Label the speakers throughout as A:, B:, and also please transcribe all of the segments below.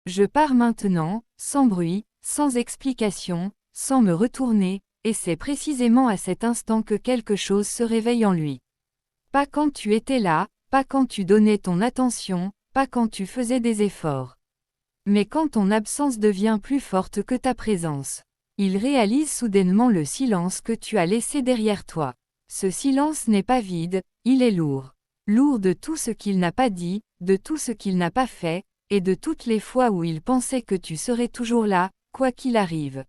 A: Je pars maintenant, sans bruit, sans explication, sans me retourner, et c'est précisément à cet instant que quelque chose se réveille en lui. Pas quand tu étais là, pas quand tu donnais ton attention, pas quand tu faisais des efforts. Mais quand ton absence devient plus forte que ta présence. Il réalise soudainement le silence que tu as laissé derrière toi. Ce silence n'est pas vide, il est lourd. Lourd de tout ce qu'il n'a pas dit, de tout ce qu'il n'a pas fait, et de toutes les fois où il pensait que tu serais toujours là, quoi qu'il arrive.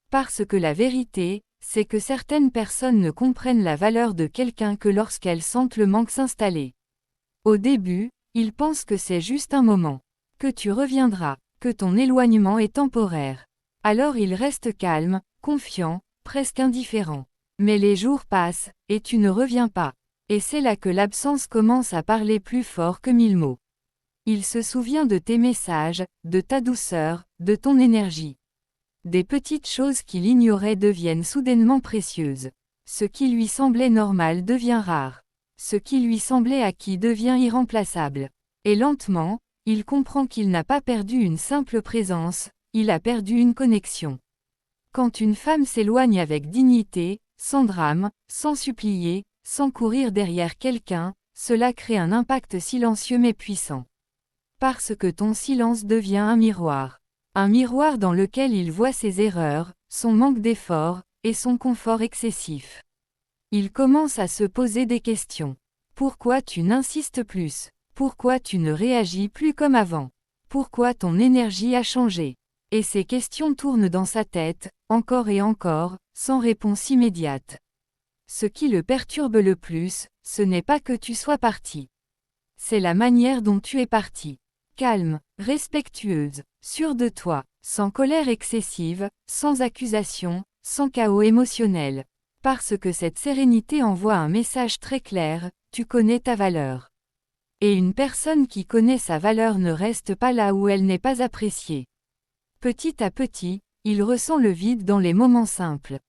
A: Parce que la vérité, c'est que certaines personnes ne comprennent la valeur de quelqu'un que lorsqu'elles sentent le manque s'installer. Au début, ils pensent que c'est juste un moment, que tu reviendras, que ton éloignement est temporaire. Alors ils restent calmes, confiants, presque indifférents. Mais les jours passent, et tu ne reviens pas. Et c'est là que l'absence commence à parler plus fort que 1000 mots. Il se souvient de tes messages, de ta douceur, de ton énergie. Des petites choses qu'il ignorait deviennent soudainement précieuses. Ce qui lui semblait normal devient rare. Ce qui lui semblait acquis devient irremplaçable. Et lentement, il comprend qu'il n'a pas perdu une simple présence, il a perdu une connexion. Quand une femme s'éloigne avec dignité, sans drame, sans supplier, sans courir derrière quelqu'un, cela crée un impact silencieux mais puissant. Parce que ton silence devient un miroir. Un miroir dans lequel il voit ses erreurs, son manque d'effort, et son confort excessif. Il commence à se poser des questions. Pourquoi tu n'insistes plus? Pourquoi tu ne réagis plus comme avant? Pourquoi ton énergie a changé? Et ces questions tournent dans sa tête, encore et encore, sans réponse immédiate. Ce qui le perturbe le plus, ce n'est pas que tu sois parti. C'est la manière dont tu es parti. Calme, respectueuse, sûre de toi, sans colère excessive, sans accusation, sans chaos émotionnel. Parce que cette sérénité envoie un message très clair, tu connais ta valeur. Et une personne qui connaît sa valeur ne reste pas là où elle n'est pas appréciée. Petit à petit, il ressent le vide dans les moments simples.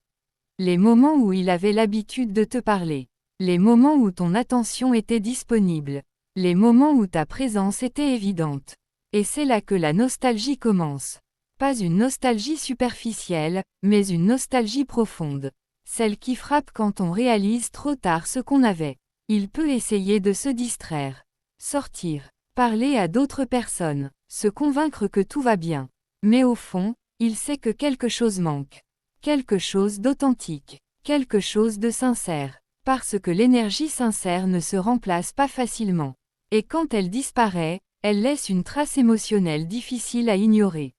A: Les moments où il avait l'habitude de te parler. Les moments où ton attention était disponible. Les moments où ta présence était évidente. Et c'est là que la nostalgie commence. Pas une nostalgie superficielle, mais une nostalgie profonde. Celle qui frappe quand on réalise trop tard ce qu'on avait. Il peut essayer de se distraire. Sortir. Parler à d'autres personnes. Se convaincre que tout va bien. Mais au fond, il sait que quelque chose manque. Quelque chose d'authentique. Quelque chose de sincère. Parce que l'énergie sincère ne se remplace pas facilement. Et quand elle disparaît, elle laisse une trace émotionnelle difficile à ignorer.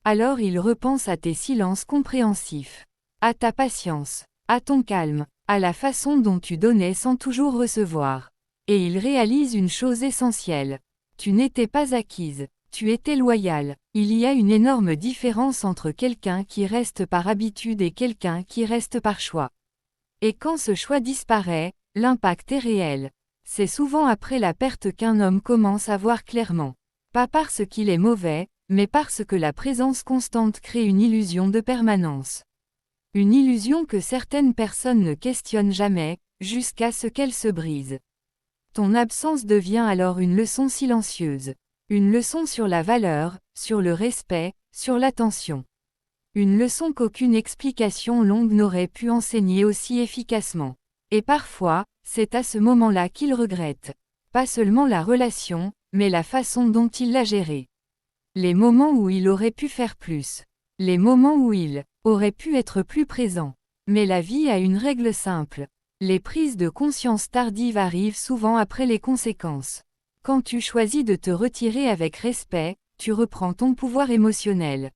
A: Alors il repense à tes silences compréhensifs. À ta patience. À ton calme. À la façon dont tu donnais sans toujours recevoir. Et il réalise une chose essentielle. Tu n'étais pas acquise. Tu étais loyale. Il y a une énorme différence entre quelqu'un qui reste par habitude et quelqu'un qui reste par choix. Et quand ce choix disparaît, l'impact est réel. C'est souvent après la perte qu'un homme commence à voir clairement. Pas parce qu'il est mauvais, mais parce que la présence constante crée une illusion de permanence. Une illusion que certaines personnes ne questionnent jamais, jusqu'à ce qu'elle se brise. Ton absence devient alors une leçon silencieuse. Une leçon sur la valeur, sur le respect, sur l'attention. Une leçon qu'aucune explication longue n'aurait pu enseigner aussi efficacement. Et parfois, c'est à ce moment-là qu'il regrette. Pas seulement la relation, mais la façon dont il l'a gérée. Les moments où il aurait pu faire plus. Les moments où il aurait pu être plus présent. Mais la vie a une règle simple. Les prises de conscience tardives arrivent souvent après les conséquences. Quand tu choisis de te retirer avec respect, tu reprends ton pouvoir émotionnel.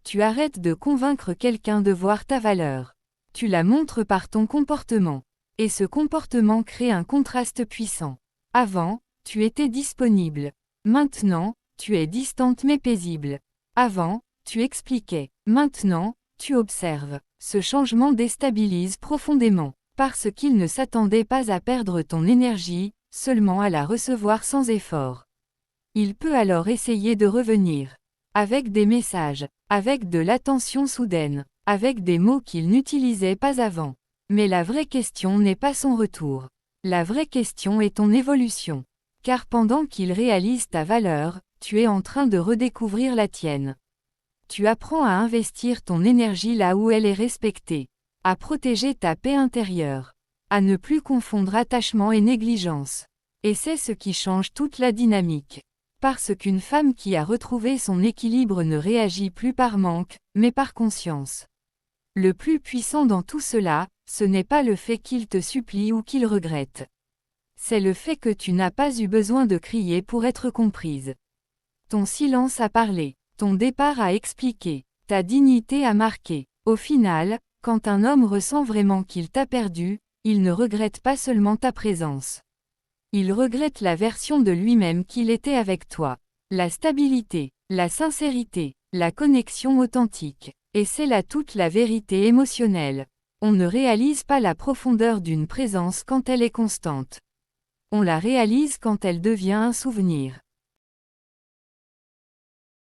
A: Tu arrêtes de convaincre quelqu'un de voir ta valeur. Tu la montres par ton comportement. Et ce comportement crée un contraste puissant. Avant, tu étais disponible. Maintenant, tu es distante mais paisible. Avant, tu expliquais. Maintenant, tu observes. Ce changement déstabilise profondément. Parce qu'il ne s'attendait pas à perdre ton énergie, seulement à la recevoir sans effort. Il peut alors essayer de revenir. Avec des messages, avec de l'attention soudaine, avec des mots qu'il n'utilisait pas avant. Mais la vraie question n'est pas son retour. La vraie question est ton évolution. Car pendant qu'il réalise ta valeur, Tu es en train de redécouvrir la tienne. Tu apprends à investir ton énergie là où elle est respectée. À protéger ta paix intérieure. À ne plus confondre attachement et négligence. Et c'est ce qui change toute la dynamique. Parce qu'une femme qui a retrouvé son équilibre ne réagit plus par manque, mais par conscience. Le plus puissant dans tout cela, ce n'est pas le fait qu'il te supplie ou qu'il regrette. C'est le fait que tu n'as pas eu besoin de crier pour être comprise. Ton silence a parlé, ton départ a expliqué, ta dignité a marqué. Au final, quand un homme ressent vraiment qu'il t'a perdu, il ne regrette pas seulement ta présence. Il regrette la version de lui-même qu'il était avec toi. La stabilité, la sincérité, la connexion authentique. Et c'est là toute la vérité émotionnelle. On ne réalise pas la profondeur d'une présence quand elle est constante. On la réalise quand elle devient un souvenir.